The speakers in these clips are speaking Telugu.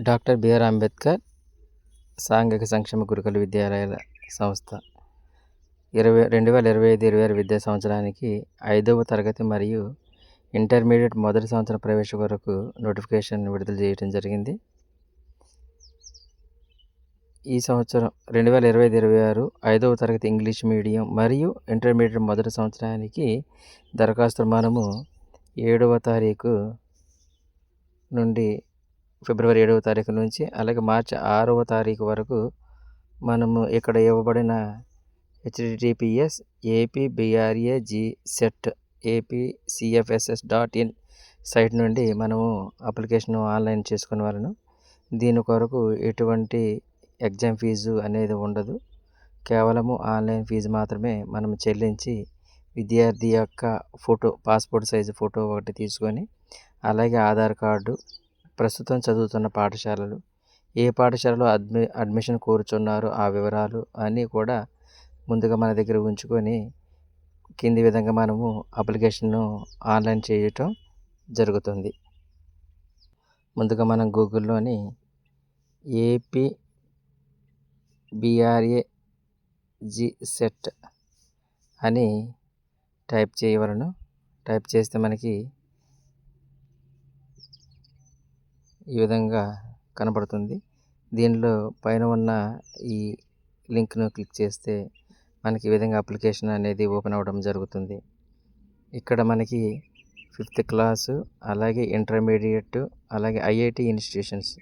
డాక్టర్ బిఆర్ అంబేద్కర్ సాంఘిక సంక్షేమ గురుకుల విద్యాలయాల సంస్థ 2025-26 విద్యా సంవత్సరానికి 5వ తరగతి మరియు ఇంటర్మీడియట్ మొదటి సంవత్సరం ప్రవేశ కొరకు నోటిఫికేషన్ విడుదల చేయడం జరిగింది. ఈ సంవత్సరం 2025-26 5వ తరగతి ఇంగ్లీష్ మీడియం మరియు ఇంటర్మీడియట్ మొదటి సంవత్సరానికి దరఖాస్తులు మనము 7వ తారీఖు నుండి ఫిబ్రవరి 7వ తారీఖు నుంచి అలాగే మార్చి 6వ తారీఖు వరకు మనము ఇక్కడ ఇవ్వబడిన https apbragset.apcfss.in సైట్ నుండి మనము అప్లికేషన్ ఆన్లైన్ చేసుకునే వాళ్ళను. దీని కొరకు ఎటువంటి ఎగ్జామ్ ఫీజు అనేది ఉండదు. కేవలము ఆన్లైన్ ఫీజు మాత్రమే మనం చెల్లించి విద్యార్థి యొక్క ఫోటో, పాస్పోర్ట్ సైజు ఫోటో ఒకటి తీసుకొని అలాగే ఆధార్ కార్డు, ప్రస్తుతం చదువుతున్న పాఠశాలలు, ఏ పాఠశాలలో అడ్మిషన్ కోరుచున్నారో ఆ వివరాలు అన్నీ కూడా ముందుగా మన దగ్గర ఉంచుకొని కింది విధంగా మనము అప్లికేషన్ను ఆన్లైన్ చేయటం జరుగుతుంది. ముందుగా మనం గూగుల్లోని apbragset అని టైప్ చేయవలను. టైప్ చేస్తే మనకి ఈ విధంగా కనబడుతుంది. దీనిలో పైన ఉన్న ఈ లింక్ను క్లిక్ చేస్తే మనకి ఈ విధంగా అప్లికేషన్ అనేది ఓపెన్ అవ్వడం జరుగుతుంది. ఇక్కడ మనకి 5th క్లాసు అలాగే ఇంటర్మీడియట్ అలాగే ఐఐటి ఇన్స్టిట్యూషన్స్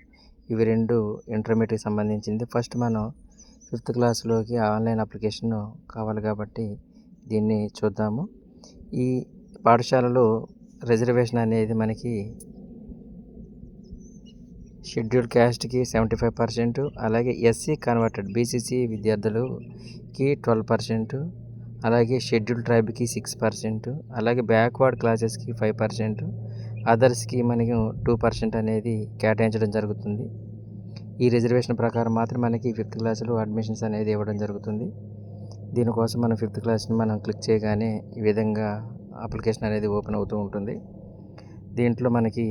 ఇవి రెండు ఇంటర్మీడియట్కి సంబంధించింది. ఫస్ట్ మనం 5th క్లాస్లోకి ఆన్లైన్ అప్లికేషన్ కావాలి కాబట్టి దీన్ని చూద్దాము. ఈ పాఠశాలలో రిజర్వేషన్ అనేది మనకి షెడ్యూల్ క్యాస్ట్కి 75%, అలాగే ఎస్సీ కన్వర్టెడ్ బీసీసీ విద్యార్థులకి 12%, అలాగే షెడ్యూల్ ట్రైబ్కి 6%, అలాగే బ్యాక్వర్డ్ క్లాసెస్కి 5%, అదర్స్కి మనకి 2% అనేది కేటాయించడం జరుగుతుంది. ఈ రిజర్వేషన్ ప్రకారం మాత్రం మనకి 5th క్లాసులో అడ్మిషన్స్ అనేది ఇవ్వడం జరుగుతుంది. దీనికోసం మనం 5th క్లాస్ని మనం క్లిక్ చేయగానే ఈ విధంగా అప్లికేషన్ అనేది ఓపెన్ అవుతూ ఉంటుంది. దీంట్లో మనకి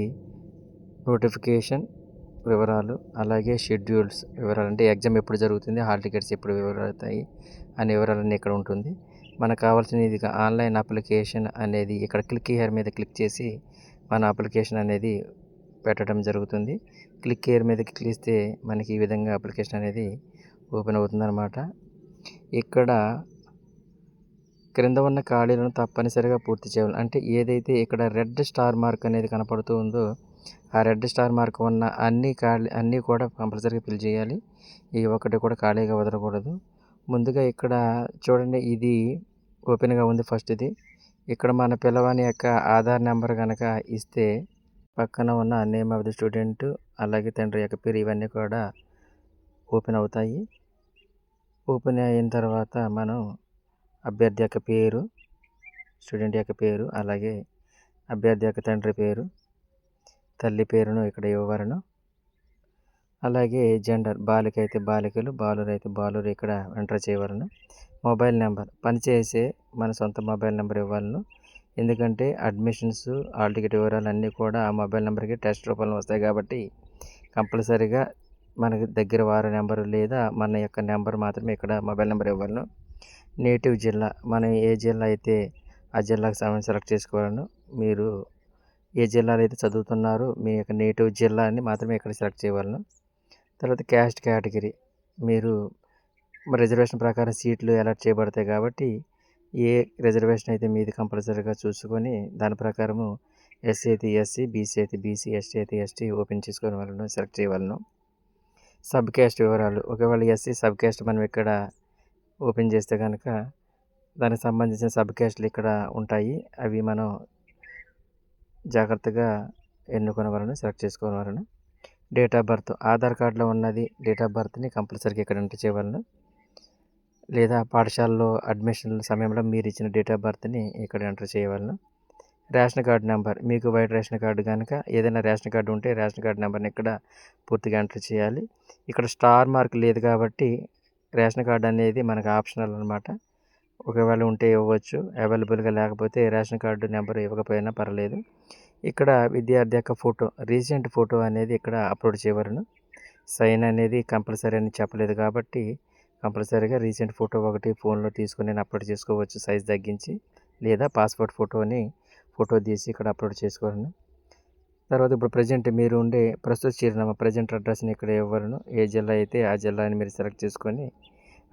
నోటిఫికేషన్ వివరాలు అలాగే షెడ్యూల్స్ వివరాలు, అంటే ఎగ్జామ్ ఎప్పుడు జరుగుతుంది, హాల్ టికెట్స్ ఎప్పుడు వివరాలుతాయి అనే వివరాలన్నీ ఇక్కడ ఉంటుంది. మనకు కావాల్సిన ఇది ఆన్లైన్ అప్లికేషన్ అనేది ఇక్కడ క్లిక్ హియర్ మీద క్లిక్ చేసి మన అప్లికేషన్ అనేది పెట్టడం జరుగుతుంది. క్లిక్ హియర్ మీద క్లిక్ చేస్తే మనకి ఈ విధంగా అప్లికేషన్ అనేది ఓపెన్ అవుతుందన్నమాట. ఇక్కడ క్రింద ఉన్న ఖాళీలను తప్పనిసరిగా పూర్తి చేయాలి. అంటే ఏదైతే ఇక్కడ రెడ్ స్టార్ మార్క్ అనేది కనపడుతూ ఉందో ఆ రెడ్ స్టార్ మార్క్ ఉన్న అన్నీ కూడా కంపల్సరీగా ఫిల్ చేయాలి. ఈ ఒకటి కూడా ఖాళీగా వదలకూడదు. ముందుగా ఇక్కడ చూడండి, ఇది ఓపెన్గా ఉంది. ఫస్ట్ ఇది ఇక్కడ మన పిల్లవాని యొక్క ఆధార్ నెంబర్ కనుక ఇస్తే పక్కన ఉన్న నేమ్ ఆఫ్ ది స్టూడెంట్ అలాగే తండ్రి యొక్క పేరు ఇవన్నీ కూడా ఓపెన్ అవుతాయి. ఓపెన్ అయిన తర్వాత మనం అభ్యర్థి యొక్క పేరు, స్టూడెంట్ యొక్క పేరు, అలాగే అభ్యర్థి యొక్క తండ్రి పేరు, తల్లి పేరును ఇక్కడ ఇవ్వవలను. అలాగే జెండర్, బాలిక అయితే బాలికలు, బాలురు అయితే బాలురు ఇక్కడ ఎంటర్ చేయవలను. మొబైల్ నెంబర్, పనిచేసే మన సొంత మొబైల్ నెంబర్ ఇవ్వాలను. ఎందుకంటే అడ్మిషన్స్, హాల్ టికెట్ వివరాలు అన్నీ కూడా ఆ మొబైల్ నెంబర్కి టెక్స్ట్ రూపంలో వస్తాయి కాబట్టి కంపల్సరీగా మనకి దగ్గర వారి నెంబరు లేదా మన యొక్క నెంబర్ మాత్రమే ఇక్కడ మొబైల్ నెంబర్ ఇవ్వాలను. నేటివ్ జిల్లా, మనం ఏ జిల్లా అయితే ఆ జిల్లాకు సంబంధించి సెలెక్ట్ చేసుకోవాలను. మీరు ఏ జిల్లాలో అయితే చదువుతున్నారో మీ యొక్క నేటివ్ జిల్లాని మాత్రమే ఇక్కడ సెలెక్ట్ చేయవలను. తర్వాత క్యాస్ట్ కేటగిరీ, మీరు రిజర్వేషన్ ప్రకారం సీట్లు అలాట్ చేయబడతాయి కాబట్టి ఏ రిజర్వేషన్ అయితే మీది కంపల్సరీగా చూసుకొని దాని ప్రకారము ఎస్సీ అయితే ఎస్సీ, బీసీ అయితే బీసీ, ఎస్టీ అయితే ఎస్టీ ఓపెన్ చేసుకునే వాళ్ళను సెలెక్ట్ చేయవలను. సబ్ క్యాస్ట్ వివరాలు, ఒకవేళ ఎస్సీ సబ్ క్యాస్ట్ మనం ఇక్కడ ఓపెన్ చేస్తే కనుక దానికి సంబంధించిన సబ్ క్యాస్ట్లు ఇక్కడ ఉంటాయి. అవి మనం జాగ్రత్తగా ఎన్నుకోవాలను, సెలెక్ట్ చేసుకోవాలను. డేట్ ఆఫ్ బర్త్, ఆధార్ కార్డులో ఉన్నది డేట్ ఆఫ్ బర్త్ని కంపల్సరీగా ఇక్కడ ఎంటర్ చేయవలను. లేదా పాఠశాలలో అడ్మిషన్ సమయంలో మీరు ఇచ్చిన డేట్ ఆఫ్ బర్త్ని ఇక్కడ ఎంటర్ చేయవలను. రేషన్ కార్డు నెంబర్, మీకు వైట్ రేషన్ కార్డు కనుక ఏదైనా రేషన్ కార్డు ఉంటే రేషన్ కార్డు నెంబర్ని ఇక్కడ పూర్తిగా ఎంటర్ చేయాలి. ఇక్కడ స్టార్ మార్క్ లేదు కాబట్టి రేషన్ కార్డు అనేది మనకు ఆప్షనల్ అనమాట. ఒకవేళ ఉంటే ఇవ్వచ్చు, అవైలబుల్గా లేకపోతే రేషన్ కార్డు నెంబర్ ఇవ్వకపోయినా పర్లేదు. ఇక్కడ విద్యార్థి యొక్క ఫోటో, రీసెంట్ ఫోటో అనేది ఇక్కడ అప్లోడ్ చేయవలను. సైన్ అనేది కంపల్సరీ అని చెప్పలేదు కాబట్టి కంపల్సరీగా రీసెంట్ ఫోటో ఒకటి ఫోన్లో తీసుకొని నేను అప్లోడ్ చేసుకోవచ్చు సైజ్ తగ్గించి, లేదా పాస్పోర్ట్ ఫోటో తీసి ఇక్కడ అప్లోడ్ చేసుకోవాలను. తర్వాత ఇప్పుడు ప్రజెంట్ మీరు ఉండే ప్రస్తుత చిరునామా ప్రజెంట్ అడ్రస్ని ఇక్కడ ఇవ్వలను. ఏ జిల్లా అయితే ఆ జిల్లాని మీరు సెలెక్ట్ చేసుకొని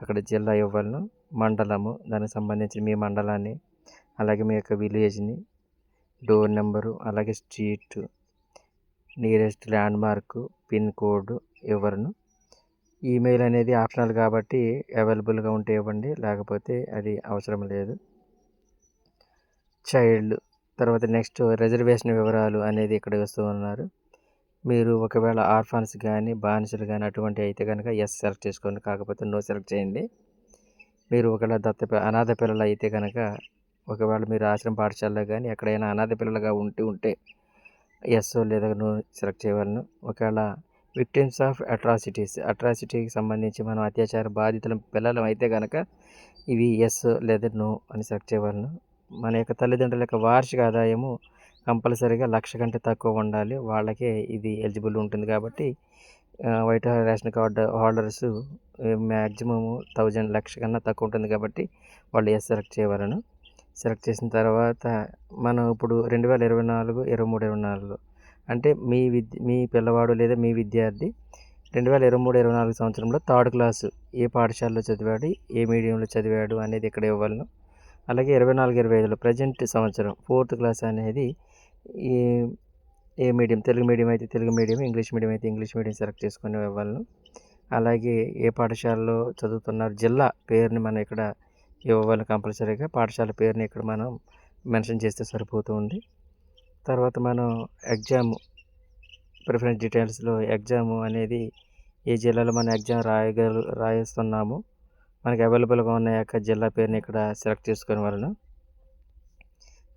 అక్కడ జిల్లా ఇవ్వలను. మండలము, దానికి సంబంధించి మీ మండలాన్ని, అలాగే మీ యొక్క విలేజ్ని, డోర్ నెంబరు, అలాగే street, nearest landmark, pin code ఇవ్వరును. ఈమెయిల్ అనేది ఆప్షనల్ కాబట్టి అవైలబుల్గా ఉంటే ఇవ్వండి, లేకపోతే అది అవసరం లేదు. చైల్డ్ తర్వాత నెక్స్ట్ రిజర్వేషన్ వివరాలు అనేది ఇక్కడ వస్తూ ఉన్నారు. మీరు ఒకవేళ ఆర్ఫాన్స్ కానీ బానిసలు కానీ అటువంటి అయితే కనుక ఎస్ సెలెక్ట్ చేసుకోండి, కాకపోతే నో సెలెక్ట్ చేయండి. మీరు ఒకవేళ అనాథ పిల్లలు అయితే కనుక ఒకవేళ మీరు ఆశ్రమ పాఠశాలలో కానీ ఎక్కడైనా అనాథ పిల్లలుగా ఉంటే ఎస్ లేదా నో సెలెక్ట్ చేయవలను. ఒకవేళ విక్టిమ్స్ ఆఫ్ అట్రాసిటీకి సంబంధించి మనం అత్యాచార బాధితుల పిల్లలు అయితే కనుక ఇవి ఎస్ లేదా నో అని సెలెక్ట్ చేయవలను. మన యొక్క తల్లిదండ్రుల యొక్క వార్షిక ఆదాయము కంపల్సరీగా 1,00,000 కంటే తక్కువ ఉండాలి, వాళ్ళకే ఇది ఎలిజిబుల్ ఉంటుంది. కాబట్టి white ration card holders maximum 1,00,000 కన్నా తక్కువ ఉంటుంది కాబట్టి వాళ్ళు ఎస్ సెలెక్ట్ చేయవలను. సెలెక్ట్ చేసిన తర్వాత మనం ఇప్పుడు 2024, 23, 24 అంటే మీ పిల్లవాడు లేదా మీ విద్యార్థి 2023, 24 సంవత్సరంలో 3rd క్లాసు ఏ పాఠశాలలో చదివాడు, ఏ మీడియంలో చదివాడు అనేది ఇక్కడ ఇవ్వలను. అలాగే 24, 25లో ప్రజెంట్ సంవత్సరం 4th క్లాస్ అనేది ఏ మీడియం, తెలుగు మీడియం అయితే తెలుగు మీడియం, ఇంగ్లీష్ మీడియం అయితే ఇంగ్లీష్ మీడియం సెలెక్ట్ చేసుకొని ఇవ్వాలను. అలాగే ఏ పాఠశాలలో చదువుతున్నారు జిల్లా పేరుని మనం ఇక్కడ ఇవ్వాలి కంపల్సరీగా. పాఠశాల పేరుని ఇక్కడ మనం మెన్షన్ చేస్తే సరిపోతుంది. తర్వాత మనం ఎగ్జామ్ ప్రిఫరెన్స్ డీటెయిల్స్లో ఎగ్జామ్ అనేది ఏ జిల్లాలో మనం ఎగ్జామ్ రాయిస్తున్నాము మనకి అవైలబుల్గా ఉన్న యొక్క జిల్లా పేరుని ఇక్కడ సెలెక్ట్ చేసుకునే వాళ్ళను.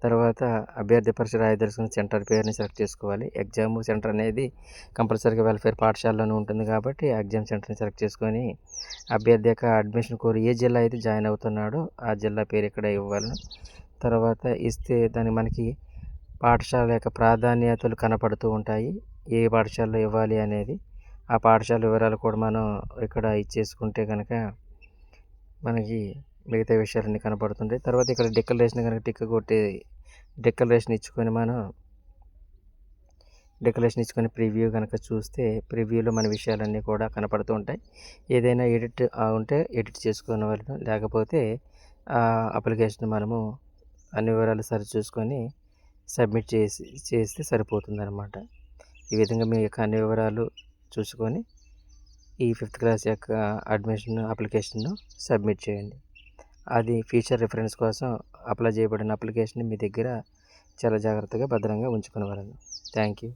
తర్వాత అభ్యర్థి పరీక్ష రాయదలుచుకున్న సెంటర్ పేరుని సెలెక్ట్ చేసుకోవాలి. ఎగ్జామ్ సెంటర్ అనేది కంపల్సరీగా వెల్ఫేర్ పాఠశాలలోనే ఉంటుంది కాబట్టి ఎగ్జామ్ సెంటర్ని సెలెక్ట్ చేసుకొని అభ్యర్థి యొక్క అడ్మిషన్ కోడ్ ఏ జిల్లా అయితే జాయిన్ అవుతున్నాడో ఆ జిల్లా పేరు ఇక్కడ ఇవ్వాలి. తర్వాత ఇస్తే దానికి మనకి పాఠశాల యొక్క ప్రాధాన్యతలు కనపడుతూ ఉంటాయి, ఏ పాఠశాలలో ఇవ్వాలి అనేది. ఆ పాఠశాల వివరాలు కూడా మనం ఇక్కడ ఇచ్చేసుకుంటే కనుక మనకి మిగతా విషయాలన్నీ కనపడుతుంటాయి. తర్వాత ఇక్కడ డిక్లరేషన్ కనుక టిక్ కొట్టి డిక్లరేషన్ ఇచ్చుకొని ప్రివ్యూ కనుక చూస్తే ప్రివ్యూలో మన విషయాలన్నీ కూడా కనపడుతూ ఉంటాయి. ఏదైనా ఎడిట్ ఉంటే ఎడిట్ చేసుకునే వాళ్ళు, లేకపోతే అప్లికేషన్ మనము అన్ని వివరాలు సరి చూసుకొని సబ్మిట్ చేస్తే సరిపోతుంది అన్నమాట. ఈ విధంగా మీ యొక్క అన్ని వివరాలు చూసుకొని ఈ 5th క్లాస్ యొక్క అడ్మిషన్ అప్లికేషన్ను సబ్మిట్ చేయండి. అది ఫ్యూచర్ రిఫరెన్స్ కోసం అప్లై చేయబడిన అప్లికేషన్ మీ దగ్గర చాలా జాగ్రత్తగా భద్రంగా ఉంచుకునేవాళ్ళను. Thank you.